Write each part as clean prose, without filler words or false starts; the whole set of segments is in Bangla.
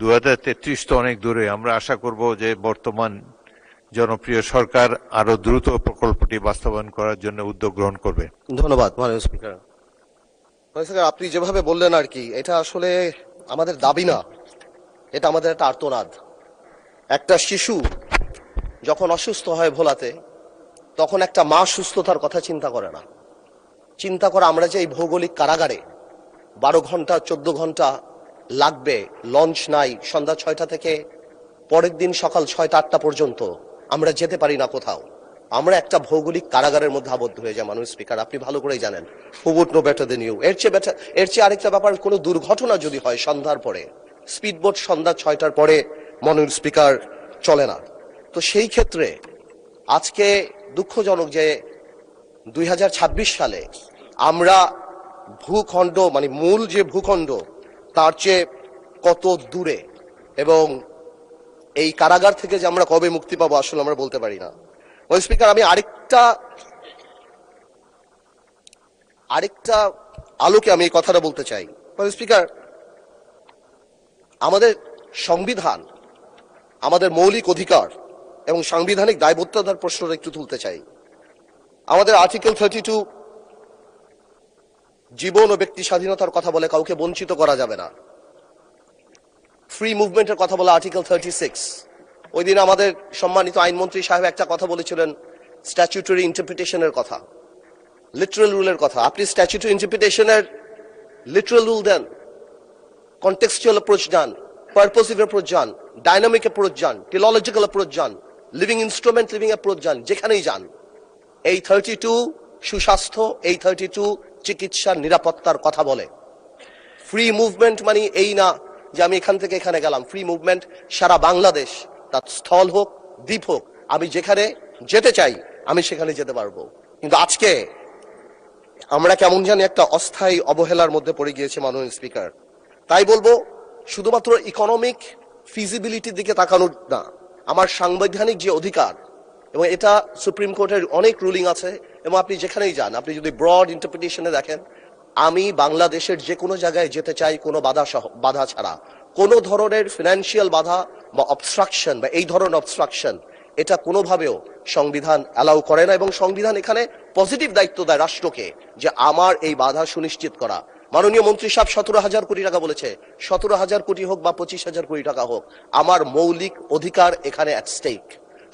2033 তো অনেক দূরে। আমরা আশা করব যে বর্তমান জনপ্রিয় সরকার আরো দ্রুত প্রকল্পটি বাস্তবায়ন করার জন্য উদ্যোগ গ্রহণ করবে। ধন্যবাদ মাননীয় স্পিকার। আপনি যেভাবে বললেন আর কি, এটা আসলে আমাদের দাবি না, এটা আমাদের একটা আর্তনাদ। একটা শিশু যখন অসুস্থ হয় ভোলাতে, তখন একটা মা সুস্থতার কথা চিন্তা করে না। চিন্তা করে আমরা যে এই ভৌগোলিক কারাগারে 12 ঘন্টা 14 ঘন্টা লাগবে, লঞ্চ নাই, সন্ধ্যা 6টা থেকে পরের দিন সকাল 6টা-8টা পর্যন্ত আমরা যেতে পারি না কোথাও। আমরা একটা ভৌগোলিক কারাগারের মধ্যে আবদ্ধ হয়ে যায় মাননীয় স্পিকার, আপনি ভালো করেই জানেন। Who would know better than you. এর চেয়ে আরেকটা ব্যাপার, কোনো দুর্ঘটনা যদি হয় সন্ধ্যার পরে, স্পিডবোট সন্ধ্যা 6টার পরে মাননীয় স্পিকার চলে না। তো সেই ক্ষেত্রে আজকে দুঃখজনক যে 2026 সালে আমরা ভূখণ্ড, মানে মূল যে ভূখণ্ড তার চেয়ে কত দূরে, এবং এই কারাগার থেকে যে আমরা কবে মুক্তি পাবো আসলে আমরা বলতে পারি না। স্পিকার, আমি আরেকটা আলোকে আমি এই কথাটা বলতে চাই। স্পিকার, আমাদের সংবিধান, আমাদের মৌলিক অধিকার এবং সাংবিধানিক দায়বদ্ধতার প্রশ্নটা একটু তুলতে চাই। আমাদের আর্টিকেল 32 জীবন ও ব্যক্তি স্বাধীনতার কথা বলে, কাউকে বঞ্চিত করা যাবে না। ফ্রি মুভমেন্টের কথা বলে আর্টিকেল 36। ওই দিন আমাদের সম্মানিত আইনমন্ত্রী সাহেব একটা কথা বলেছিলেন, স্ট্যাচুটরি ইন্টারপ্রিটেশনের কথা, লিটারাল রুলের কথা। আপনি স্ট্যাচুটরি ইন্টারপ্রিটেশনের লিটারাল রুল দেন, কন্টেক্সচুয়াল অ্যাপ্রোচ যান, পারপোসিভ অ্যাপ্রোচ যান, ডাইনামিক অ্যাপ্রোচ যান, টিলোলজিক্যাল অ্যাপ্রোচ যান, লিভিং ইনস্ট্রুমেন্ট লিভিং অ্যাপ্রোচ যান, যেখানেই যান। এই 32 সুস্বাস্থ্য, এই 32 চিকিৎসার নিরাপত্তার কথা বলে। ফ্রি মুভমেন্ট মানে এই না যে আমি এখান থেকে এখানে গেলাম। ফ্রি মুভমেন্ট সারা বাংলাদেশ, তার স্থল হোক দ্বীপ হোক, আমি যেখানে যেতে চাই আমি সেখানে যেতে পারবো। কিন্তু আজকে আমরা কেমন জানি একটা অস্থায়ী অবহেলার মধ্যে পড়ে গিয়েছে মাননীয় স্পিকার। তাই বলবো, শুধুমাত্র ইকোনমিক ফিজিবিলিটির দিকে তাকানোর না, আমার সাংবিধানিক যে অধিকার, এবং এটা সুপ্রিম কোর্টের অনেক রুলিং আছে, এবং আপনি যেখানেই যান, আপনি যদি ব্রড ইন্টারপ্রিটেশনে দেখেন, আমি বাংলাদেশের যে কোনো জায়গায় যেতে চাই কোনো বাধা ছাড়া। কোনো ধরনের ফিনান্সিয়াল বাধা বা অবস্ট্রাকশন বা এই ধরনের অবস্ট্রাকশন এটা কোনোভাবেও সংবিধান অ্যালাউ করে না, এবং সংবিধান এখানে পজিটিভ দায়িত্ব দেয় রাষ্ট্রকে যে আমার এই বাধা সুনিশ্চিত করা। মাননীয় মন্ত্রী সাহেব 17,000 কোটি টাকা বলেছে, 17,000 কোটি হোক বা 25,000 কোটি টাকা হোক, আমার মৌলিক অধিকার এখানে অ্যাট স্টেক।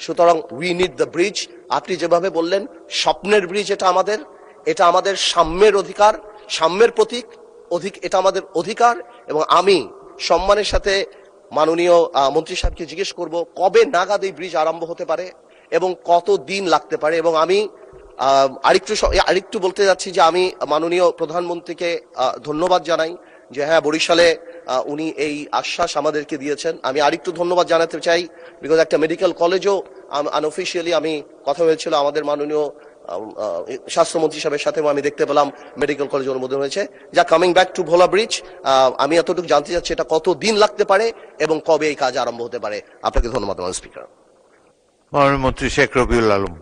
সুতরাং উই নিড দ্য ব্রিজ। আপনি যেভাবে বললেন স্বপ্নের ব্রিজ, এটা আমাদের সাম্যের অধিকার, সাম্যের প্রতীক, এটা আমাদের অধিকার। এবং আমি সম্মানের সাথে মাননীয় মন্ত্রী সাহেবকে জিজ্ঞেস করব কবে নাগাদ এই ব্রিজ আরম্ভ হতে পারে এবং কত দিন লাগতে পারে। এবং আমি আরেকটু বলতে যাচ্ছি যে আমি মাননীয় প্রধানমন্ত্রীকে ধন্যবাদ জানাই যে হ্যাঁ, বরিশালে উনি এই আশ্বাস আমাদেরকে দিয়েছেন। আমি আরেকটু ধন্যবাদ জানাতে চাই, বিকজ একটা মেডিকেল কলেজও আনঅফিসিয়ালি আমি কথা হয়েছিল আমাদের মাননীয় স্বাস্থ্যমন্ত্রী সাহেবের সাথে, আমি দেখতে পেলাম মেডিকেল কলেজ অনুমোদন হয়েছে। যা coming back to Bhola bridge, আমি এতটুকু জানতে চাচ্ছি এটা কত দিন লাগতে পারে এবং কবে এই কাজ আরম্ভ হতে পারে। আপনাকে ধন্যবাদ মাননীয় স্পিকার। মাননীয় মন্ত্রী শেখ রবিউল আলম।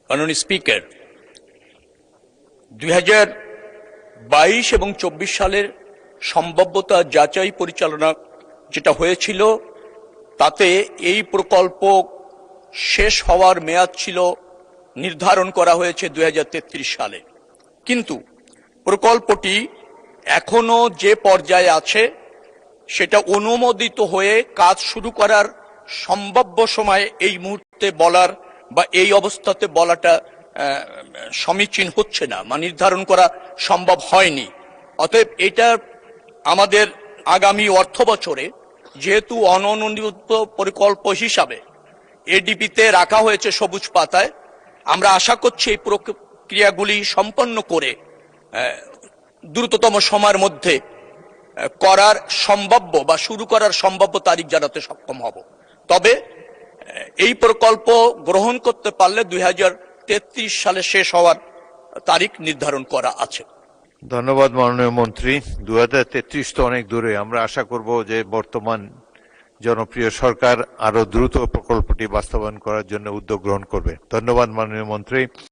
মাননীয় স্পিকার, 2022 এবং 24 সালের সম্ভাব্যতা যাচাই পরিচালনা যেটা হয়েছিল, তাতে এই প্রকল্প শেষ হওয়ার মেয়াদ ছিল নির্ধারণ করা হয়েছে 2033 সালে। কিন্তু প্রকল্পটি এখনো যে পর্যায়ে আছে সেটা অনুমোদিত হয়ে কাজ শুরু করার সম্ভাব্য সময় এই মুহূর্তে বলার বা এই অবস্থাতে বলাটা সমীচীন হচ্ছে না, বা নির্ধারণ করা সম্ভব হয়নি। অতএব এটা আমাদের আগামী অর্থ বছরে যেহেতু অননুমোদিত প্রকল্প হিসাবে এডিপিতে রাখা হয়েছে সবুজ পাতায়, আমরা আশা করছি এই প্রক্রিয়াগুলি সম্পন্ন করে দ্রুততম সময়ের মধ্যে করার সম্ভাব্য বা শুরু করার সম্ভাব্য তারিখ জানাতে সক্ষম হব। তবে এই প্রকল্প গ্রহণ করতে পারলে 2033 সালে শেষ হওয়ার তারিখ নির্ধারণ করা আছে। ধন্যবাদ মাননীয় মন্ত্রী। 2033 তো অনেক দূরে। আমরা আশা করব যে বর্তমান জনপ্রিয় সরকার আরো দ্রুত প্রকল্পটি বাস্তবায়ন করার জন্য উদ্যোগ গ্রহণ করবে। ধন্যবাদ মাননীয় মন্ত্রী।